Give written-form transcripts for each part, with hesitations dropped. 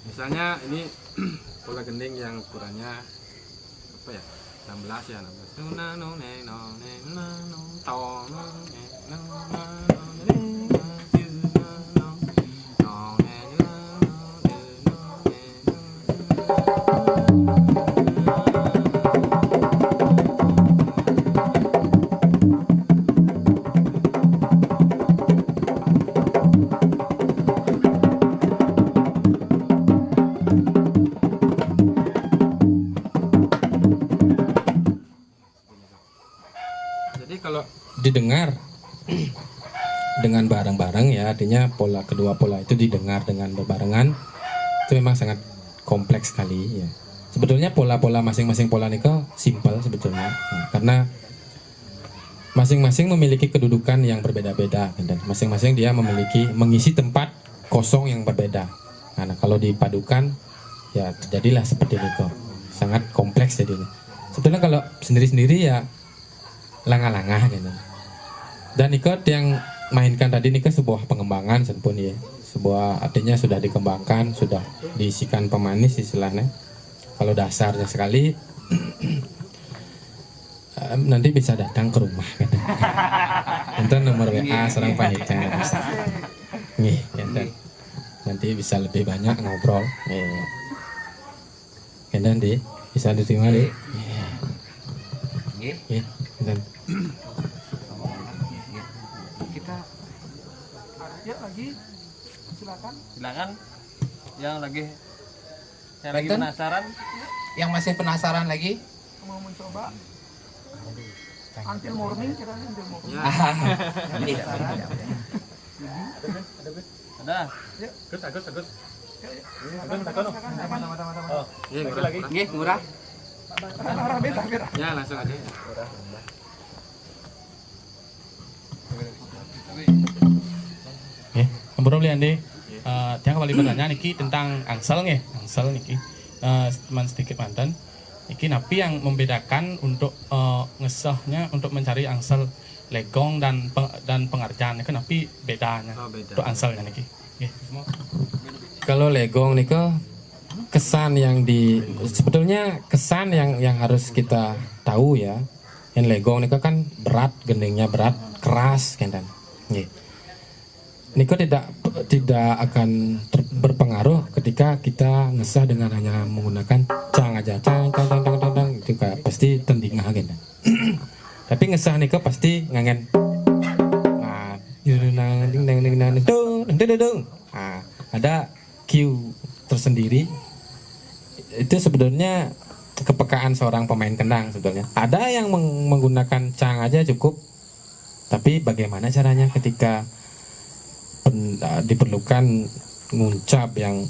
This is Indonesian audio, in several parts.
Misalnya ini pola gending yang ukurannya apa ya? 16 ya, 16. Jadi kalau didengar dengan bareng-bareng ya, artinya kedua pola itu didengar dengan berbarengan, itu memang sangat kompleks sekali ya. Sebetulnya pola-pola masing-masing pola niko simpel sebetulnya, karena masing-masing memiliki kedudukan yang berbeda-beda dan masing-masing dia mengisi tempat kosong yang berbeda. Nah, kalau dipadukan ya terjadilah seperti niko, sangat kompleks jadinya. Sebetulnya kalau sendiri-sendiri ya langah-langah gitu. Dan ikut yang mainkan tadi ini kan sebuah pengembangan pun ya, sebuah artinya sudah dikembangkan, sudah diisikan pemanis istilahnya. Kalau dasarnya sekali nanti bisa datang ke rumah gitu. Itu nomor WA seorang panitia. Nih, gitu. Nanti bisa lebih banyak ngobrol. Nanti bisa diterima deh. Dan kita ya lagi silakan yang lagi saya lagi penasaran, yang masih penasaran lagi mau mencoba until morning kita until morning ada Agus nggih murah ya langsung aja. Bro Liandi, dia kembali bertanya niki tentang angsel niki, teman sedikit mantan. Niki napi yang membedakan untuk ngesahnya untuk mencari angsel legong dan pengerjaan, niki napi bedanya untuk angselnya niki. Kalau legong niko kesan yang sebetulnya kesan yang harus kita tahu ya. Yang legong niko kan berat, gendingnya berat, keras kan dan. Niko tidak akan berpengaruh ketika kita ngesah dengan hanya menggunakan cang aja, cang itu kayak pasti tendingah gitu. Tapi ngesah niko pasti ngangen. Ada cue tersendiri. Itu sebenarnya kepekaan seorang pemain kendang sebetulnya. Ada yang menggunakan cang aja cukup. Tapi bagaimana caranya ketika diperlukan nguncap yang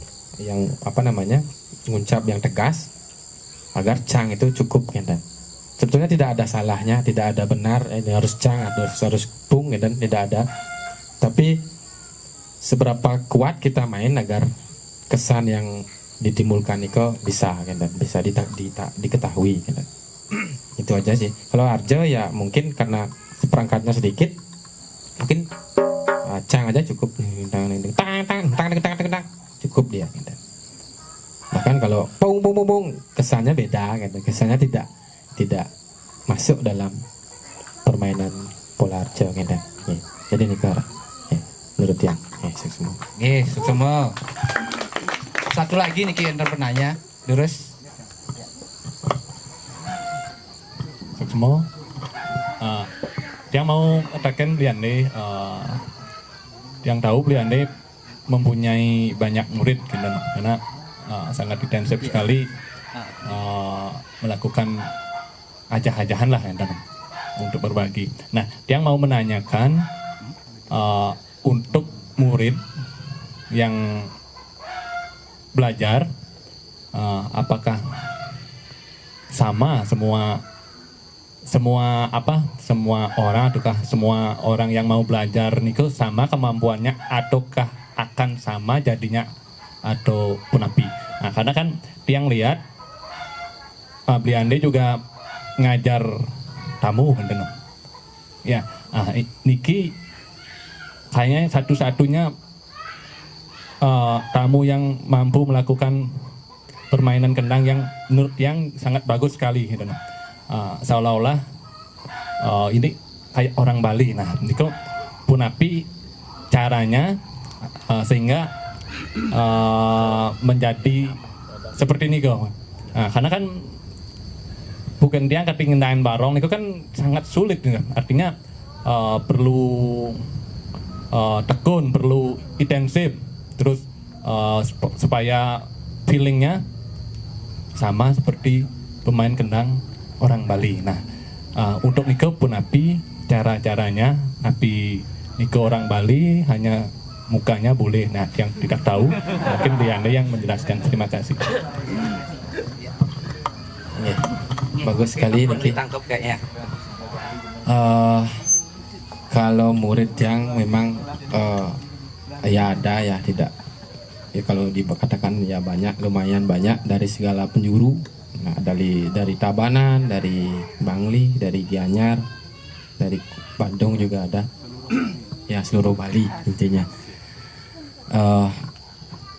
nguncap yang tegas agar cang itu cukup gitu. Sebetulnya tidak ada salahnya, tidak ada benar ini harus cang atau harus pung gitu, tidak ada. Tapi seberapa kuat kita main agar kesan yang ditimbulkan itu bisa gitu, bisa diketahui gitu. Itu aja sih. Kalau Arjo ya mungkin karena perangkatnya sedikit mungkin cang aja cukup, cukup dia gitu. Bahkan kalau pung kesannya beda gitu, kesannya tidak masuk dalam permainan pola Arjo gitu. Jadi nih menurut yang semua. semua. Satu lagi nih yang penanya, terus Semua. Yang mau katakan Liande, yang tahu Liande mempunyai banyak murid gitu, karena sangat intensif sekali melakukan ajah-ajahan lah untuk berbagi. Nah, yang mau menanyakan untuk murid yang belajar, apakah sama semua orang, ataukah semua orang yang mau belajar niku sama kemampuannya, ataukah akan sama jadinya atau punapi. Nah, karena kan tiang lihat Bliande juga ngajar tamu kan ya. Niki kayaknya satu-satunya tamu yang mampu melakukan permainan kendang yang menurut yang sangat bagus sekali gitu. Seolah-olah ini kayak orang Bali. Nah, ini kok punapi caranya sehingga menjadi seperti ini kok. Nah, karena kan bukan dia angkat ngendain barong itu kan sangat sulit gitu. Artinya perlu tekun, perlu intensif, terus supaya feelingnya sama seperti pemain kendang orang Bali. Nah, untuk Niko punapi cara-caranya, napi Niko orang Bali hanya mukanya boleh. Nah, yang tidak tahu mungkin Diana yang menjelaskan. Terima kasih. Ya, bagus sekali Niki. Ditangkap kayaknya. Kalau murid yang memang ya ada ya tidak. Ya kalau dikatakan ya banyak, lumayan banyak dari segala penjuru. Nah, dari Tabanan, dari Bangli, dari Gianyar, dari Bandung juga ada. Ya seluruh Bali intinya.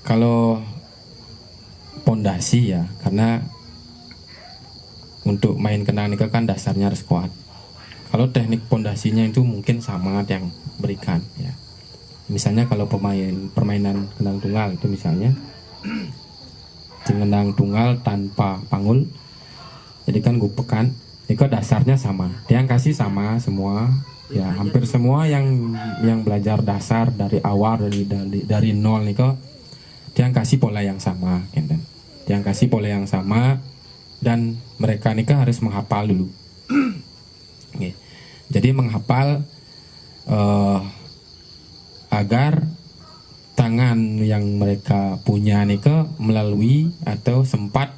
Kalau pondasi ya, karena untuk main kendang itu kan dasarnya harus kuat. Kalau teknik pondasinya itu mungkin sama yang berikan ya. Misalnya kalau permainan kendang tunggal itu misalnya kendang tunggal tanpa panggul, jadi kan gupekan, itu dasarnya sama. Dia yang kasih sama semua, ya hampir semua yang belajar dasar dari awal dari nol nih kok, dia yang kasih pola yang sama, gitu. Dia yang kasih pola yang sama dan mereka nih harus menghafal dulu. Okay. Jadi menghafal agar tangan yang mereka punya nih melalui atau sempat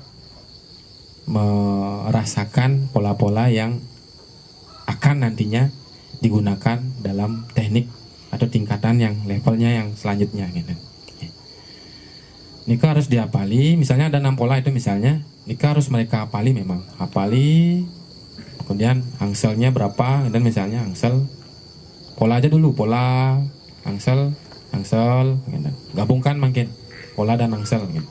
merasakan pola-pola yang akan nantinya digunakan dalam teknik atau tingkatan yang levelnya yang selanjutnya gitu. Nika harus dihafali, misalnya ada 6 pola itu misalnya, Nika harus mereka hafali memang, hafali, kemudian angselnya berapa, dan misalnya angsel, pola aja dulu, pola, angsel, gitu. Gabungkan makin pola dan angsel, gitu.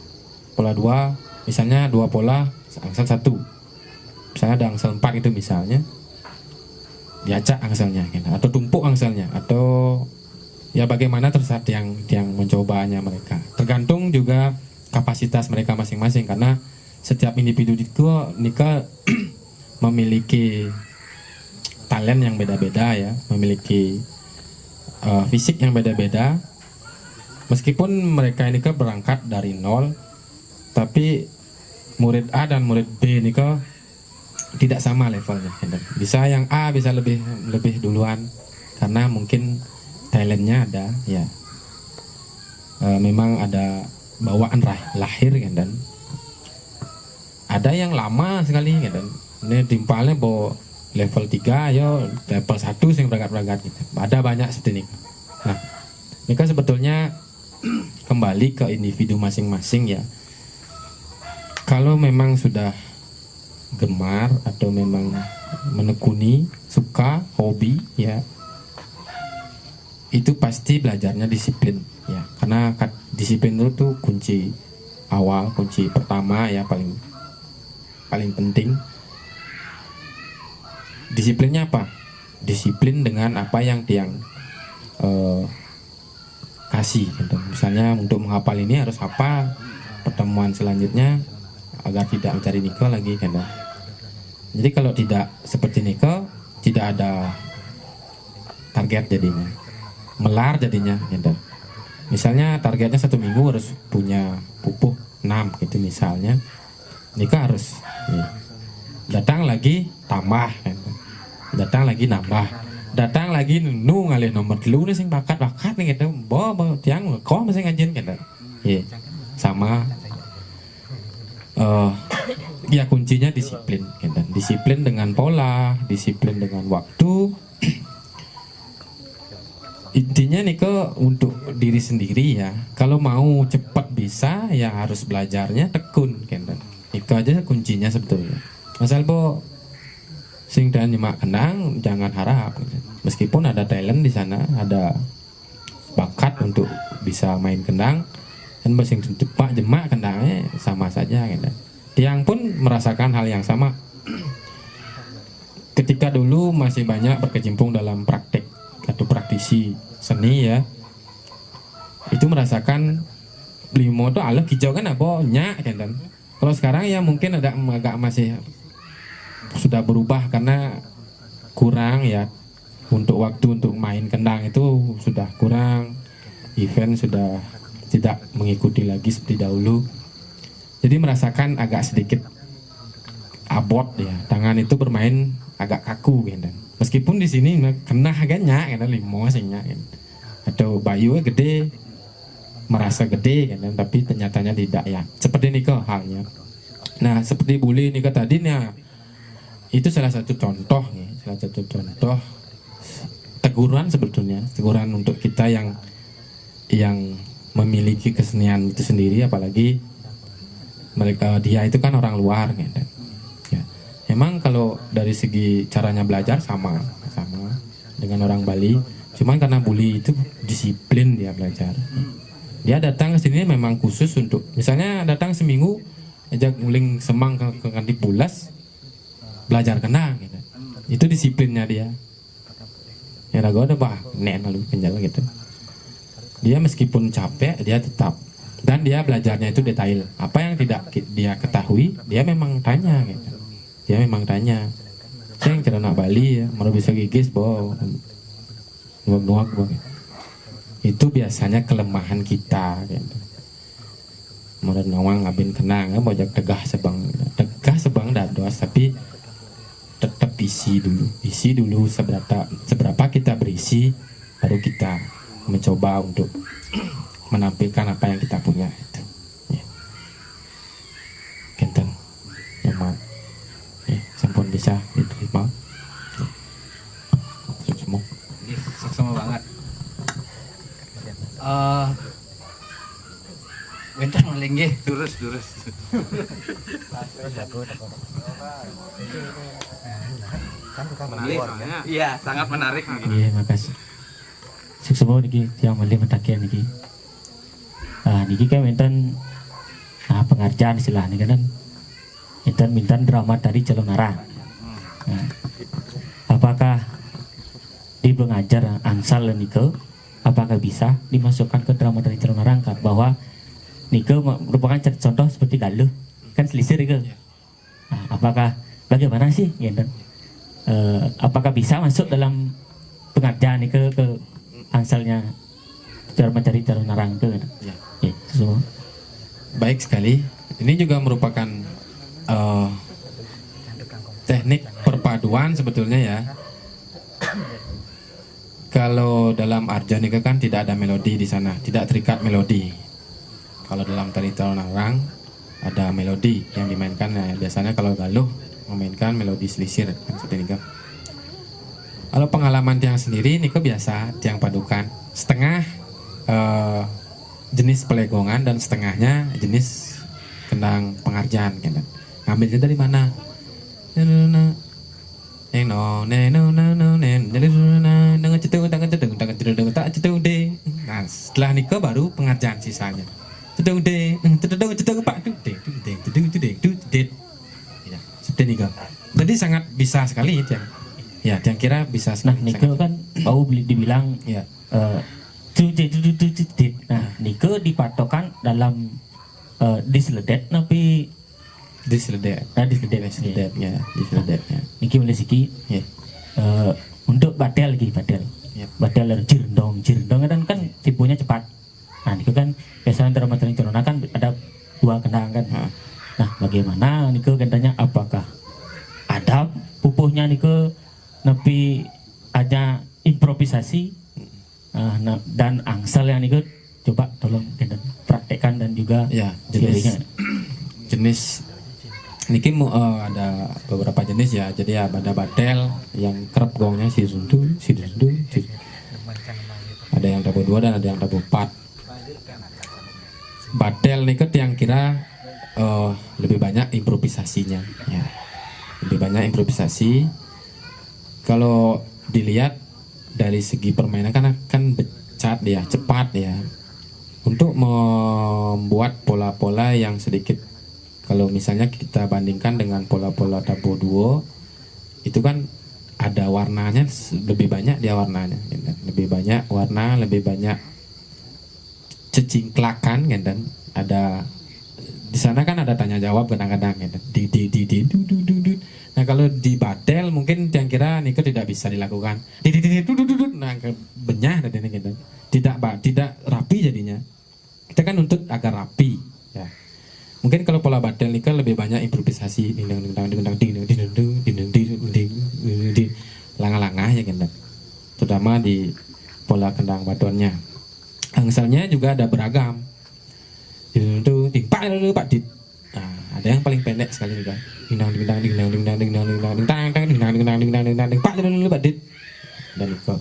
Pola 2, misalnya 2 pola, angsel 1, misalnya ada angsel 4 itu misalnya, diacak angselnya, gitu. Atau tumpuk angselnya, atau ya bagaimana terserah yang mencobanya mereka. Tergantung juga kapasitas mereka masing-masing karena setiap individu itu Nika memiliki talent yang beda-beda ya, memiliki fisik yang beda-beda. Meskipun mereka ini berangkat dari nol, tapi murid A dan murid B ini tidak sama levelnya. Bisa yang A bisa lebih duluan karena mungkin talentnya ada ya. Memang ada bawaan lahir kan, dan ada yang lama sekali kan, dan ini timpalnya bawa level 3 ayo level 1 yang berangkat gitu. Ada banyak seperti ini. Nah, ini kan sebetulnya kembali ke individu masing-masing ya. Kalau memang sudah gemar atau memang menekuni, suka, hobi ya, itu pasti belajarnya disiplin ya, karena disiplin itu tuh kunci awal, kunci pertama ya, paling penting. Disiplinnya apa? Disiplin dengan apa yang kasih gitu. Misalnya untuk menghafal ini harus hafal pertemuan selanjutnya agar tidak mencari Niko lagi gitu. Jadi kalau tidak seperti Niko, tidak ada target jadinya, melar jadinya gitu. Misalnya targetnya 1 minggu harus punya pupuk 6 gitu misalnya, Niko harus datang lagi tambah gitu. Datang lagi nambah, datang lagi nu ngalih nomor dulu nih sing bakat nih gitu, bawa tiang kok masih ngajin gitu. Sama ya kuncinya disiplin gitu. Disiplin dengan pola, disiplin dengan waktu. Intinya nih untuk diri sendiri ya, kalau mau cepat bisa ya harus belajarnya tekun gitu. Itu aja kuncinya sebetulnya. Masal bo sing dan nyimak kendang jangan harap gitu. Meskipun ada talent di sana, ada bakat untuk bisa main kendang, dan bersing cepak jemak kendangnya sama saja gitu. Tiang pun merasakan hal yang sama. Ketika dulu masih banyak berkecimpung dalam praktek atau praktisi seni ya, itu merasakan limo tuh alah hijau kan apa nyak kan. Kalau sekarang ya mungkin agak masih sudah berubah karena kurang ya, untuk waktu untuk main kendang itu sudah kurang, event sudah tidak mengikuti lagi seperti dahulu, jadi merasakan agak sedikit abot ya, tangan itu bermain agak kaku gitu. Meskipun di sini kena agaknya karena limo sihnya gitu. Atau bayu gede, merasa gede gitu, tapi ternyatanya tidak ya. Seperti ini kok halnya. Nah, seperti Buli Nika tadi nih, itu salah satu contoh nih, salah satu contoh teguran sebetulnya, teguran untuk kita yang memiliki kesenian itu sendiri, apalagi dia itu kan orang luar gitu. Memang kalau dari segi caranya belajar sama dengan orang Bali, cuman karena Buli itu disiplin dia belajar. Dia datang ke sini memang khusus untuk, misalnya datang seminggu, ajak nguling semang ke Kandik Bulas, belajar kendang gitu. Itu disiplinnya dia. Ya ragu ada bah, nen lalu penjala gitu. Dia meskipun capek, dia tetap, dan dia belajarnya itu detail. Apa yang tidak dia ketahui, dia memang tanya gitu. Dia memang tanya, ceng cara nak Bali ya, mau bisa gigis boh, nuak boh. Itu biasanya kelemahan kita. Gitu. Mau nawang ngabin kenang, bojak tegah sebang dados, tapi tetap isi dulu seberapa kita berisi, baru kita mencoba untuk menampilkan apa yang kita punya. Itu. Ya. Kenten, nyaman. Sampun bisa diterima. Semua. Sama banget. Bentar maling nggih, durus. Iya, sangat menarik nih. Iya, makasih. Sukses niki yang malih mentakian niki. Niki kan enten pengerjaan istilah niki kan. Enten mintan drama dari Celonarang. Nah, apakah di pengajar Ansal nike, apakah bisa dimasukkan ke drama dari Celonarang kan? Bahwa nike merupakan contoh seperti galuh kan selisir nike. Nah, apakah bagaimana sih gitu? Apakah bisa masuk dalam pengajaran nike ke Ansalnya drama dari Celonarang itu? Ya. Ya, semua. Baik sekali. Ini juga merupakan teknik perpaduan sebetulnya ya. Kalau dalam Arjanika kan tidak ada melodi di sana, tidak terikat melodi. Kalau dalam tari Celonarang ada melodi yang dimainkan ya. Biasanya kalau galuh memainkan melodi selisir kan seperti ini kan. Kalau pengalaman tiang sendiri niko biasa tiang padukan setengah jenis pelegongan dan setengahnya jenis kendang pengarjaan kan. Ngambilnya dari mana? Nah, setelah nikah baru pengerjaan sisanya. Seperti nikah. Jadi sangat bisa sekali tiang. Ya, tiang kira bisa Nah, sekali. nike kan bau dibilang Ya. Nah, nike dipatokan dalam disledet tapi Disledek. disledet Ya, disledeknya. niki mulai siki Ya. untuk badel lagi badel Yep. badel jirendong kan tipunya cepat. Nah niki kan biasanya drama tari Celonarang kan ada dua kendang kan. Nah bagaimana niki kendangnya, apakah ada pupuhnya niki nepi aja improvisasi. Nah, dan angsal yang niki coba tolong kendang praktekkan dan juga Ya, teorinya. jenis niki ada beberapa jenis ya. Jadi ya ada badel yang kerap gongnya si sundu. Ada yang tabu 2 dan ada yang tabu 4. Badel niki yang kira lebih banyak improvisasinya ya. Lebih banyak improvisasi. Kalau dilihat dari segi permainan kan becat ya, cepat ya. untuk membuat pola-pola yang sedikit, kalau misalnya kita bandingkan dengan pola-pola tabuh duo, itu kan ada warnanya lebih banyak, dia warnanya gitu. Lebih banyak warna, lebih banyak cecingklakan gitu. Ada di sana kan ada tanya jawab kadang-kadang gitu. Du. Nah kalau di Badel mungkin yang kira Niko tidak bisa dilakukan. Du. Nah benyah tadi gitu. Tidak rapi jadinya. Kita kan untuk agar rapi ya. Mungkin kalau pola Badel Niko lebih banyak improvisasi, langah-langah ya gitu. Terutama di pola kendang batuannya. Angsalnya juga ada beragam. Pak Dit. Nah, ada yang paling pendek sekali juga. Pak Dit. Dan itu.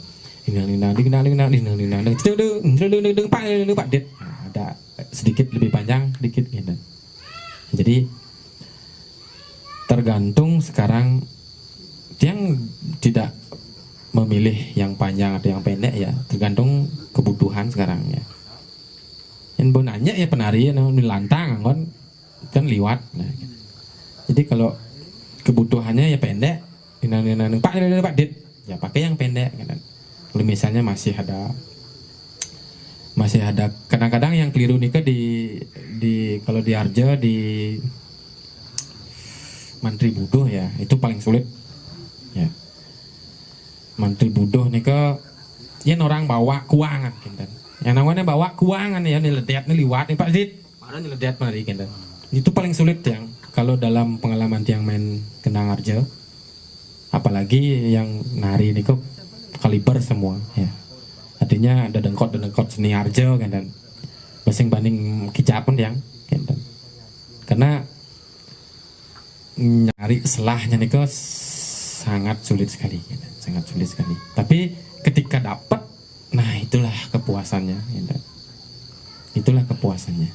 Pak Dit. Ada sedikit lebih panjang, sedikit gitu. Jadi tergantung sekarang yang tidak memilih yang panjang atau yang pendek ya, tergantung kebutuhan sekarang ya. Yang bonanya ya penari lantang kan liwat. Nah, gitu. Jadi kalau kebutuhannya ya pendek, Pak Dit, ya pakai yang pendek. Gitu. Kalau misalnya masih ada kadang-kadang yang keliru nih di kalau di Arja di Mantri Buduh ya, itu paling sulit ya. Mantri Buduh nih yang orang bawa kuangan gitu. Yang namanya bawa kuangan ya, niledet liwat nih Pak Dit, mana niledet mari gitu. Itu paling sulit yang kalau dalam pengalaman yang main kendang Arja, apalagi yang nari nih kaliber semua ya. Artinya ada dengkot seni Arja kan, dan basing banding kicapun yang kan. Karena nyari selahnya nih sangat sulit sekali kan. Sangat sulit sekali. Tapi ketika dapat, nah itulah kepuasannya kan. Itulah kepuasannya.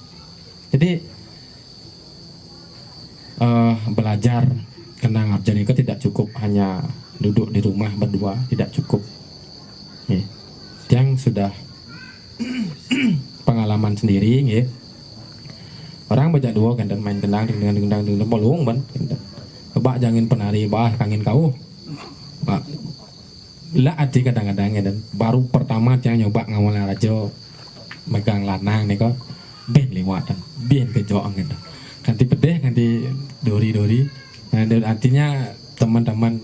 Jadi belajar kendang Arja nih tidak cukup hanya duduk di rumah berdua, tidak cukup ya. Yang sudah pengalaman sendiri ya. Orang bajak dua kan dan main kendang dengan bolong ban. Kebak jangan penari bah kangen kau. Pak. Lah ati kadang-kadang ya, dan baru pertama yang nyoba ngawal raja megang lanang nih kok ben liwat dan ben kejok gitu. Ganti pedeh ganti dori. Nah, artinya teman-teman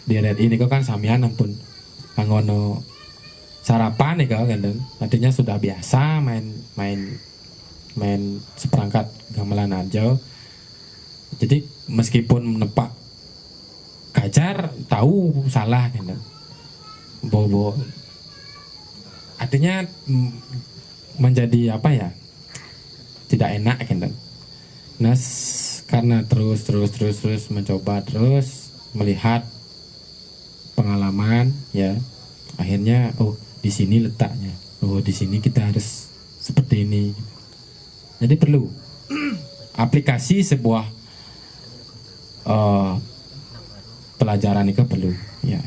di RRI ini kok kan samian ampun angono sarapan nih kau kan, artinya sudah biasa main seperangkat gamelan aja. Jadi meskipun menepak kacar tahu salah kan, bobo artinya menjadi apa ya, tidak enak kan. Nah karena terus mencoba, terus melihat pengalaman ya, akhirnya di sini letaknya, di sini kita harus seperti ini. Jadi perlu aplikasi sebuah pelajaran itu perlu ya,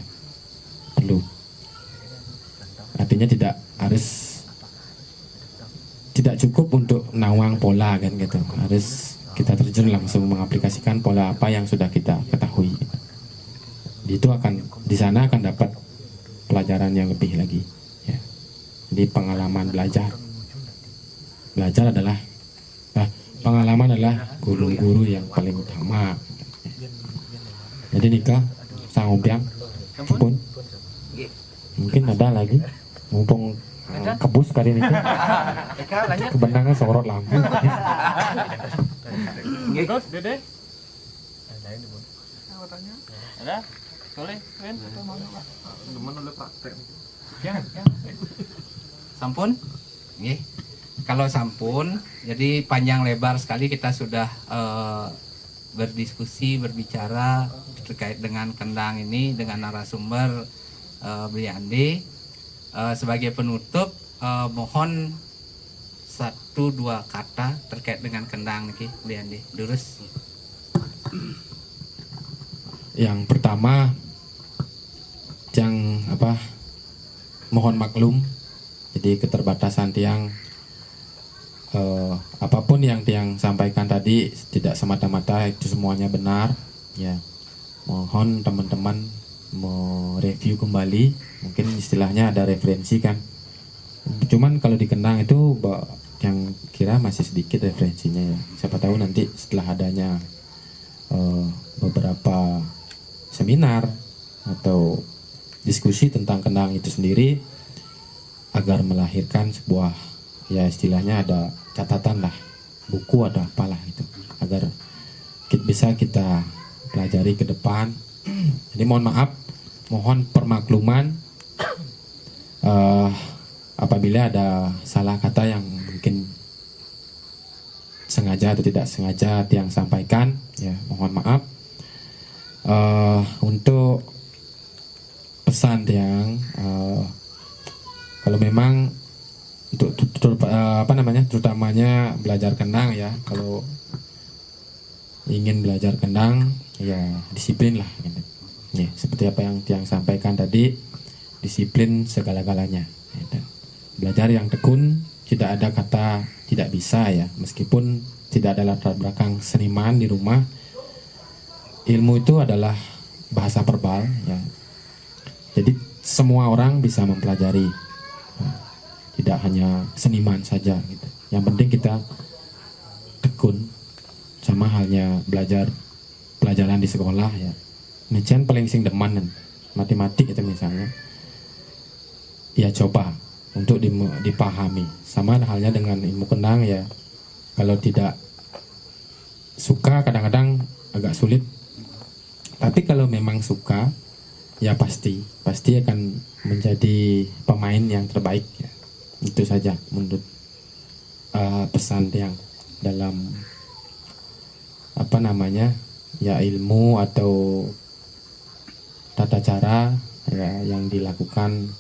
perlu. Artinya tidak cukup untuk nawang pola kan gitu, harus kita terjun langsung mengaplikasikan pola apa yang sudah kita ketahui. Itu di sana akan dapat pelajaran yang lebih lagi ya. Jadi pengalaman belajar adalah pengalaman adalah guru-guru yang paling utama. Jadi nikah sanggup yang pun mungkin ada lagi mumpung kebus kali ini kebenangan sorot lampu. Terus Dede ada boleh kan sampun nggih. Kalau sampun jadi panjang lebar sekali kita sudah berdiskusi, berbicara terkait dengan kendang ini dengan narasumber Briandi. Sebagai penutup mohon 1-2 kata terkait dengan kendang niki Briandi Durus. Yang pertama mohon maklum, jadi keterbatasan tiang apapun yang tiang sampaikan tadi tidak semata-mata itu semuanya benar ya. Mohon teman-teman mereview kembali, mungkin istilahnya ada referensi kan. Cuman kalau di Kendang itu yang kira masih sedikit referensinya ya. Siapa tahu nanti setelah adanya beberapa seminar atau diskusi tentang Kendang itu sendiri, agar melahirkan sebuah ya istilahnya ada catatan lah, buku ada apalah itu, agar bisa kita pelajari ke depan. Jadi mohon maaf, mohon permakluman apabila ada salah kata yang mungkin sengaja atau tidak sengaja yang sampaikan ya, mohon maaf. Untuk pesan yang kalau memang untuk terutamanya belajar Kendang ya, kalau ingin belajar Kendang ya disiplin lah gitu. Ya, seperti apa yang tiang sampaikan tadi, disiplin segala-galanya gitu. Belajar yang tekun, tidak ada kata tidak bisa ya, meskipun tidak ada latar belakang seniman di rumah. Ilmu itu adalah bahasa verbal ya, jadi semua orang bisa mempelajari, tidak hanya seniman saja gitu. Yang penting kita tekun, sama halnya belajar pelajaran di sekolah ya. Misalnya paling sing demen matematik itu misalnya, ya coba untuk dipahami. Sama halnya dengan ilmu Kendang ya, kalau tidak suka kadang-kadang agak sulit. Tapi kalau memang suka ya pasti akan menjadi pemain yang terbaik ya. Itu saja menurut pesan yang dalam ya ilmu atau tata cara ya, yang dilakukan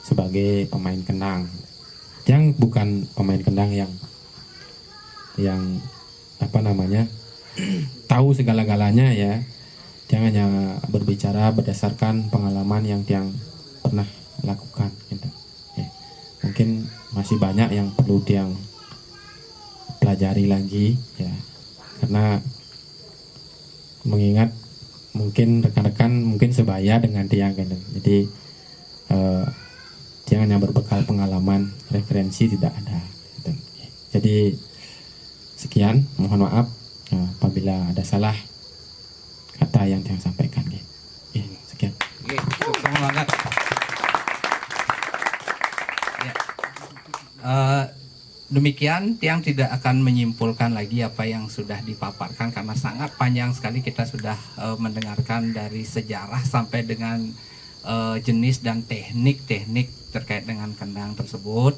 sebagai pemain Kendang. Yang bukan pemain Kendang yang tahu segala-galanya ya. Dia hanya berbicara berdasarkan pengalaman yang Tiang pernah lakukan gitu. Ya. Mungkin masih banyak yang perlu Tiang pelajari lagi ya, karena mengingat mungkin rekan-rekan mungkin sebaya dengan Tiang gitu. Jadi Tiang hanya berbekal pengalaman, referensi tidak ada gitu. Jadi sekian, mohon maaf apabila ada salah kata yang Tiang sampaikan. Sekian. Sukses banget. Ya. Demikian, Tiang tidak akan menyimpulkan lagi apa yang sudah dipaparkan karena sangat panjang sekali. Kita sudah mendengarkan dari sejarah sampai dengan jenis dan teknik-teknik terkait dengan Kendang tersebut.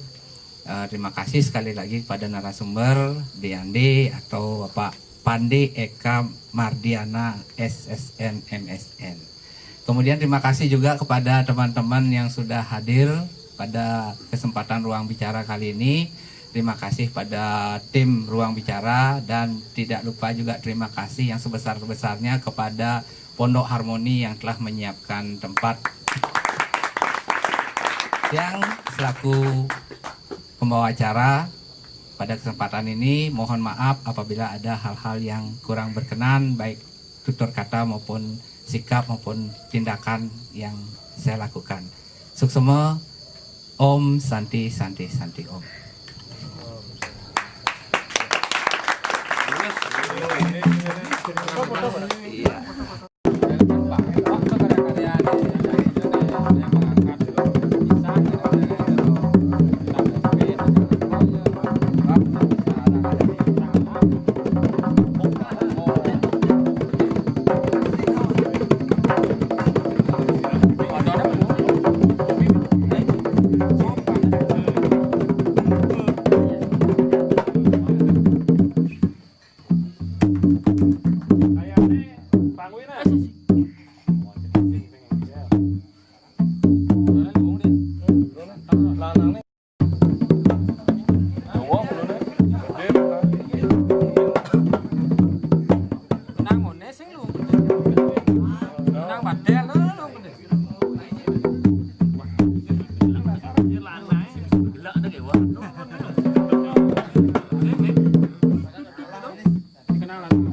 Terima kasih sekali lagi kepada narasumber Deande atau Bapak Pande Eka Mardiana SSN MSN. Kemudian terima kasih juga kepada teman-teman yang sudah hadir pada kesempatan Ruang Bicara kali ini. Terima kasih pada tim Ruang Bicara dan tidak lupa juga terima kasih yang sebesar-besarnya kepada Pondok Harmoni yang telah menyiapkan tempat. Yang selaku pembawa acara pada kesempatan ini, mohon maaf apabila ada hal-hal yang kurang berkenan, baik tutur kata maupun sikap maupun tindakan yang saya lakukan. Suksema, Om Santi Santi Santi Om. Lalu